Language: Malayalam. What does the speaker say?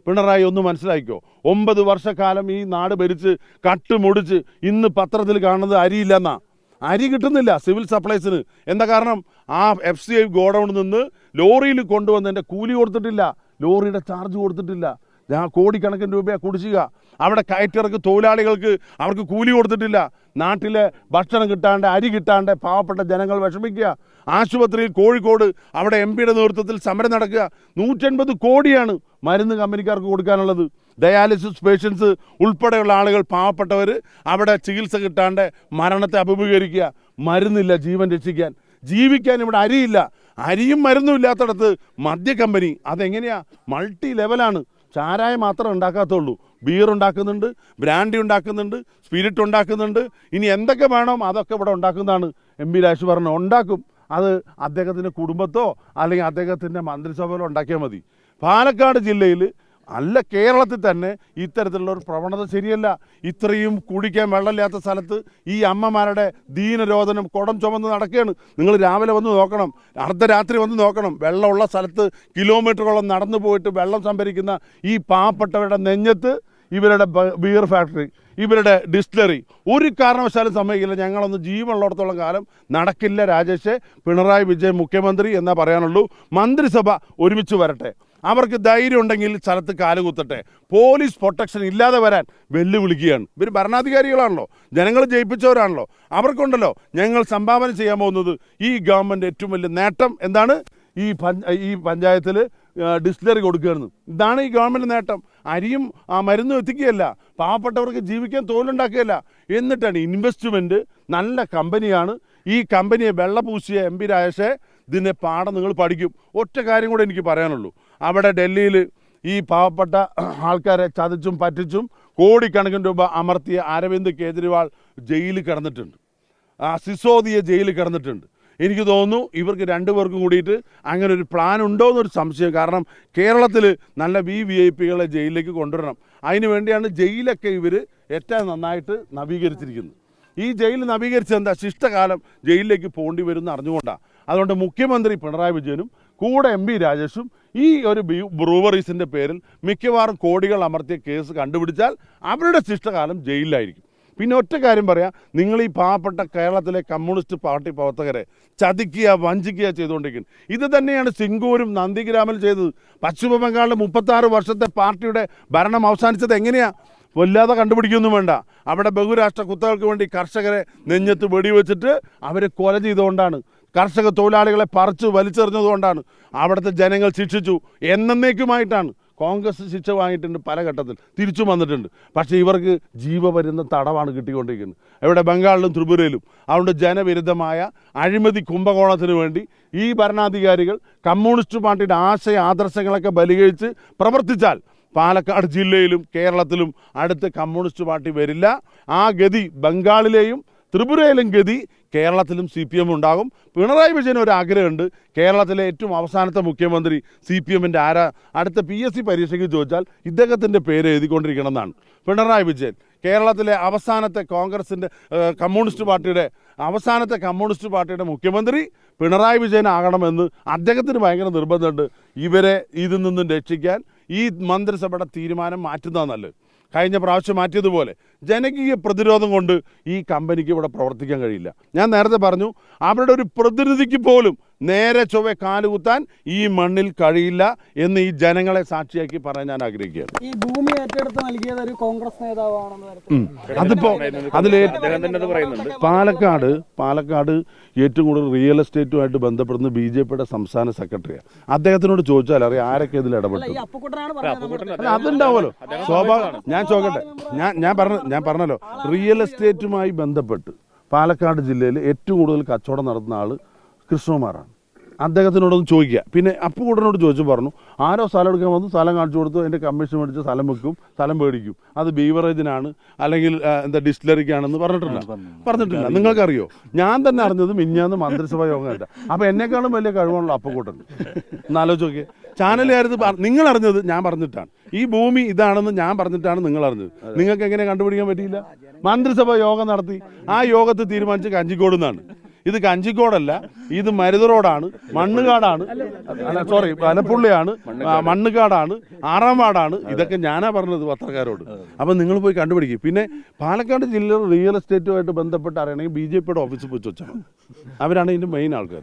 പിണറായി ഒന്ന് മനസ്സിലാക്കിക്കോ. 9 വർഷക്കാലം ഈ നാട് ഭരിച്ച് കട്ടുമുടിച്ച് ഇന്ന് പത്രത്തിൽ കാണുന്നത് അരിയില്ലെന്നാ. അരി കിട്ടുന്നില്ല സിവിൽ സപ്ലൈസിന്. എന്താ കാരണം? ആ FCI ഗോഡൗണിൽ നിന്ന് ലോറിയിൽ കൊണ്ടുവന്നതിൻ്റെ കൂലി കൊടുത്തിട്ടില്ല, ലോറിയുടെ ചാർജ് കൊടുത്തിട്ടില്ല. കോടിക്കണക്കിന് രൂപയാണ് കുടിശ്ശിക. അവിടെ കയറ്റിറക്ക് തൊഴിലാളികൾക്ക് അവർക്ക് കൂലി കൊടുത്തിട്ടില്ല. നാട്ടിലെ ഭക്ഷണം കിട്ടാണ്ട്, അരി കിട്ടാണ്ട് പാവപ്പെട്ട ജനങ്ങൾ വിഷമിക്കുക. ആശുപത്രിയിൽ കോഴിക്കോട് അവിടെ MP-യുടെ നേതൃത്വത്തിൽ സമരം നടക്കുക. 180 കോടിയാണ് മരുന്ന് കമ്പനിക്കാർക്ക് കൊടുക്കാനുള്ളത്. ഡയാലിസിസ് പേഷ്യൻസ് ഉൾപ്പെടെയുള്ള ആളുകൾ, പാവപ്പെട്ടവർ അവിടെ ചികിത്സ കിട്ടാണ്ട് മരണത്തെ അഭിമുഖീകരിക്കുക. മരുന്നില്ല ജീവൻ രക്ഷിക്കാൻ. ജീവിക്കാൻ ഇവിടെ അരിയില്ല. അരിയും മരുന്നും ഇല്ലാത്തടത്ത് മദ്യ കമ്പനി അതെങ്ങനെയാ? മൾട്ടി ലെവലാണ്. ചാരായം മാത്രമേ ഉണ്ടാക്കാത്തുള്ളൂ. ബീർ ഉണ്ടാക്കുന്നുണ്ട്, ബ്രാൻഡി ഉണ്ടാക്കുന്നുണ്ട്, സ്പിരിറ്റ് ഉണ്ടാക്കുന്നുണ്ട്. ഇനി എന്തൊക്കെ വേണം അതൊക്കെ ഇവിടെ ഉണ്ടാക്കുന്നതാണ്. MP രാജേഷ് പറഞ്ഞു ഉണ്ടാക്കും. അത് അദ്ദേഹത്തിൻ്റെ കുടുംബത്തോ അല്ലെങ്കിൽ അദ്ദേഹത്തിൻ്റെ മന്ത്രിസഭയിലോ ഉണ്ടാക്കിയാൽ മതി. പാലക്കാട് ജില്ലയിൽ അല്ല കേരളത്തിൽ തന്നെ ഇത്തരത്തിലുള്ള ഒരു പ്രവണത ശരിയല്ല. ഇത്രയും കുടിക്കാൻ വെള്ളമില്ലാത്ത സ്ഥലത്ത് ഈ അമ്മമാരുടെ ദീനരോധനം കുടം ചുമന്ന് നടക്കുകയാണ്. നിങ്ങൾ രാവിലെ വന്ന് നോക്കണം, അർദ്ധരാത്രി വന്ന് നോക്കണം. വെള്ളമുള്ള സ്ഥലത്ത് കിലോമീറ്ററുകളോളം നടന്നു പോയിട്ട് വെള്ളം സംഭരിക്കുന്ന ഈ പാവപ്പെട്ടവരുടെ നെഞ്ഞത്ത് ഇവരുടെ ബിയർ ഫാക്ടറി, ഇവരുടെ ഡിസ്റ്റിലറി ഒരു കാരണവശാലും സമ്മതിക്കില്ല. ഞങ്ങളൊന്ന് ജീവനുള്ളിടത്തോളം കാലം നടക്കില്ല. രാജേഷ്, പിണറായി വിജയൻ മുഖ്യമന്ത്രി എന്നാ പറയാനുള്ളൂ. മന്ത്രിസഭ ഒരുമിച്ച് വരട്ടെ. അവർക്ക് ധൈര്യം ഉണ്ടെങ്കിൽ സ്ഥലത്ത് കാലുകുത്തട്ടെ. പോലീസ് പ്രൊട്ടക്ഷൻ ഇല്ലാതെ വരാൻ വെല്ലുവിളിക്കുകയാണ്. ഇവർ ഭരണാധികാരികളാണല്ലോ, ജനങ്ങൾ ജയിപ്പിച്ചവരാണല്ലോ. അവർക്കുണ്ടല്ലോ ഞങ്ങൾ സംഭാവന ചെയ്യാൻ പോകുന്നത് ഈ ഗവൺമെൻറ് ഏറ്റവും വലിയ നേട്ടം എന്താണ്? ഈ പഞ്ചായത്തിൽ ഡിസ്റ്റിലറി കൊടുക്കുകയായിരുന്നു. ഇതാണ് ഈ ഗവൺമെൻറ് നേട്ടം. അരിയും മരുന്നും എത്തിക്കുകയല്ല, പാവപ്പെട്ടവർക്ക് ജീവിക്കാൻ തൊഴിലുണ്ടാക്കുകയല്ല. എന്നിട്ടാണ് ഇൻവെസ്റ്റ്മെൻറ്റ്. നല്ല കമ്പനിയാണ്. ഈ കമ്പനിയെ വെള്ളപൂശിയ MP രാജേഷേ, ഇതിൻ്റെ പാഠം നിങ്ങൾ പഠിക്കും. ഒറ്റ കാര്യം കൂടെ എനിക്ക് പറയാനുള്ളൂ. അവിടെ ഡൽഹിയിൽ ഈ പാവപ്പെട്ട ആൾക്കാരെ ചതിച്ചും പറ്റിച്ചും കോടിക്കണക്കിന് രൂപ അമർത്തിയ അരവിന്ദ് കേജ്രിവാൾ ജയിലിൽ കിടന്നിട്ടുണ്ട്. സിസോദിയ ജയിലിൽ കിടന്നിട്ടുണ്ട്. എനിക്ക് തോന്നുന്നു ഇവർക്ക് രണ്ടുപേർക്കും കൂടിയിട്ട് അങ്ങനെ ഒരു പ്ലാൻ ഉണ്ടോ എന്നൊരു സംശയം. കാരണം കേരളത്തിൽ നല്ല VIP-കളെ ജയിലിലേക്ക് കൊണ്ടുവരണം. അതിന് വേണ്ടിയാണ് ജയിലൊക്കെ ഇവർ ഏറ്റവും നന്നായിട്ട് നവീകരിച്ചിരിക്കുന്നത്. ഈ ജയിൽ നവീകരിച്ചത് എന്താ? ശിഷ്ടകാലം ജയിലിലേക്ക് പോകേണ്ടി വരുമെന്ന് അറിഞ്ഞുകൊണ്ടാണ്. അതുകൊണ്ട് മുഖ്യമന്ത്രി പിണറായി വിജയനും കൂടെ MP രാജേഷും ഈ ഒരു ബ്രൂവറീസിൻ്റെ പേരിൽ മിക്കവാറും കോടികൾ അമർത്തിയ കേസ് കണ്ടുപിടിച്ചാൽ അവരുടെ ശിഷ്ടകാലം ജയിലിലായിരിക്കും. പിന്നെ ഒറ്റ കാര്യം പറയാം, നിങ്ങൾ ഈ പാവപ്പെട്ട കേരളത്തിലെ കമ്മ്യൂണിസ്റ്റ് പാർട്ടി പ്രവർത്തകരെ ചതിക്കുക, വഞ്ചിക്കുക ചെയ്തുകൊണ്ടിരിക്കുന്നത്. ഇത് തന്നെയാണ് സിംഗൂരും നന്ദിഗ്രാമിൽ ചെയ്തത്. പശ്ചിമ ബംഗാളിലെ 36 വർഷത്തെ പാർട്ടിയുടെ ഭരണം അവസാനിച്ചത് എങ്ങനെയാണ്? വല്ലാതെ കണ്ടുപിടിക്കൊന്നും വേണ്ട. അവിടെ ബഹുരാഷ്ട്ര കുത്തകൾക്ക് വേണ്ടി കർഷകരെ നെഞ്ഞത്ത് വെടിവെച്ചിട്ട് അവരെ കൊല ചെയ്തുകൊണ്ടാണ്. കർഷക തൊഴിലാളികളെ പറിച്ച് വലിച്ചെറിഞ്ഞതുകൊണ്ടാണ്. അവിടുത്തെ ജനങ്ങൾ ശിക്ഷിച്ചു. എന്നേക്കുമായിട്ടാണ്. കോൺഗ്രസ് ശിക്ഷ വാങ്ങിയിട്ടുണ്ട്, പല ഘട്ടത്തിൽ തിരിച്ചു വന്നിട്ടുണ്ട്. പക്ഷേ ഇവർക്ക് ജീവപര്യന്ത തടവാണ് കിട്ടിക്കൊണ്ടിരിക്കുന്നത് ഇവിടെ ബംഗാളിലും ത്രിപുരയിലും. അതുകൊണ്ട് ജനവിരുദ്ധമായ അഴിമതി കുംഭകോണത്തിന് വേണ്ടി ഈ ഭരണാധികാരികൾ കമ്മ്യൂണിസ്റ്റ് പാർട്ടിയുടെ ആശയ ആദർശങ്ങളൊക്കെ ബലികഴിച്ച് പ്രവർത്തിച്ചാൽ പാലക്കാട് ജില്ലയിലും കേരളത്തിലും അടുത്ത് കമ്മ്യൂണിസ്റ്റ് പാർട്ടി വരില്ല. ആ ഗതി ബംഗാളിലെയും ത്രിപുരയിലും ഗതി കേരളത്തിലും CPM ഉണ്ടാകും. പിണറായി വിജയൻ ഒരു ആഗ്രഹമുണ്ട്, കേരളത്തിലെ ഏറ്റവും അവസാനത്തെ മുഖ്യമന്ത്രി CPM-ൻ്റെ ആരാ? അടുത്ത PSC പരീക്ഷയ്ക്ക് ചോദിച്ചാൽ ഇദ്ദേഹത്തിൻ്റെ പേര് എഴുതിക്കൊണ്ടിരിക്കണം എന്നാണ്. പിണറായി വിജയൻ കേരളത്തിലെ അവസാനത്തെ കോൺഗ്രസിൻ്റെ കമ്മ്യൂണിസ്റ്റ് പാർട്ടിയുടെ മുഖ്യമന്ത്രി പിണറായി വിജയൻ ആകണമെന്ന് അദ്ദേഹത്തിന് ഭയങ്കര നിർബന്ധമുണ്ട്. ഇവരെ ഇതിൽ നിന്നും രക്ഷിക്കാൻ ഈ മന്ത്രിസഭയുടെ തീരുമാനം മാറ്റുന്നതാണ് നല്ലത്. കഴിഞ്ഞ പ്രാവശ്യം മാറ്റിയതുപോലെ ജനകീയ പ്രതിരോധം കൊണ്ട് ഈ കമ്പനിക്ക് ഇവിടെ പ്രവർത്തിക്കാൻ കഴിയില്ല. ഞാൻ നേരത്തെ പറഞ്ഞു, അവരുടെ ഒരു പ്രതിനിധിക്ക് പോലും നേരെ ചൊവ്വെ കാലുകുത്താൻ ഈ മണ്ണിൽ കഴിയില്ല എന്ന് ഈ ജനങ്ങളെ സാക്ഷിയാക്കി പറയാൻ ഞാൻ ആഗ്രഹിക്കുകയാണ്. ഈ ഭൂമി ഏറ്റെടുത്ത് നൽകിയത് ഒരു കോൺഗ്രസ് നേതാവാണെന്ന് അതിപ്പോ പാലക്കാട് ഏറ്റവും കൂടുതൽ റിയൽ എസ്റ്റേറ്റുമായിട്ട് ബന്ധപ്പെടുന്ന BJP-യുടെ സംസ്ഥാന സെക്രട്ടറിയാണ്. അദ്ദേഹത്തിനോട് ചോദിച്ചാൽ അറിയാം ആരൊക്കെ ഇതിൽ ഇടപെട്ടു. അതുണ്ടാവുമല്ലോ, സ്വാഭാവികം. ഞാൻ പറഞ്ഞല്ലോ, റിയൽ എസ്റ്റേറ്റുമായി ബന്ധപ്പെട്ട് പാലക്കാട് ജില്ലയിൽ ഏറ്റവും കൂടുതൽ കച്ചവടം നടത്തുന്ന ആൾ കൃഷ്ണകുമാറാണ്. അദ്ദേഹത്തിനോടൊന്ന് ചോദിക്കുക. പിന്നെ അപ്പുകൂട്ടനോട് ചോദിച്ചു പറഞ്ഞു, ആരോ സ്ഥലം എടുക്കാൻ വന്നു, സ്ഥലം കാണിച്ചു കൊടുത്തു, അതിൻ്റെ കമ്മീഷൻ മേടിച്ച് സ്ഥലം വെക്കും, സ്ഥലം മേടിക്കും. അത് ബീവറേജിനാണ് അല്ലെങ്കിൽ ഡിസ്റ്റിലറിക്കാണെന്ന് പറഞ്ഞിട്ടില്ല. നിങ്ങൾക്കറിയോ? ഞാൻ തന്നെ അറിഞ്ഞത് മിഞ്ഞാന്ന് മന്ത്രിസഭാ യോഗം ആയിട്ട്. അപ്പോൾ എന്നെക്കാളും വലിയ കഴിവാണല്ലോ അപ്പുകൂട്ടൻ. എന്നാലോചിച്ച് നോക്കിയേ. ചാനലുകാരത് നിങ്ങൾ അറിഞ്ഞത് ഞാൻ പറഞ്ഞിട്ടാണ്. ഈ ഭൂമി ഇതാണെന്ന് ഞാൻ പറഞ്ഞിട്ടാണ് നിങ്ങൾ അറിഞ്ഞത്. നിങ്ങൾക്ക് എങ്ങനെ കണ്ടുപിടിക്കാൻ പറ്റിയില്ല? മന്ത്രിസഭ യോഗം നടത്തി. ആ യോഗത്തിൽ തീരുമാനിച്ച് കഞ്ചിക്കോട് നിന്നാണ്. ഇത് കഞ്ചിക്കോടല്ല, ഇത് മരുത് റോഡാണ്, മണ്ണുകാടാണ്, സോറി പനപ്പുള്ളിയാണ്, മണ്ണുകാടാണ്, 6-ാം വാർഡാണ്. ഇതൊക്കെ ഞാനാ പറഞ്ഞത് പത്രക്കാരോട്. അപ്പം നിങ്ങൾ പോയി കണ്ടുപിടിക്കും. പിന്നെ പാലക്കാട് ജില്ലയിൽ റിയൽ എസ്റ്റേറ്റുമായിട്ട് ബന്ധപ്പെട്ട് അറിയണമെങ്കിൽ BJP യുടെ ഓഫീസിൽ പോയി വെച്ചാൽ അവരാണ് ഇതിൻ്റെ മെയിൻ ആൾക്കാർ.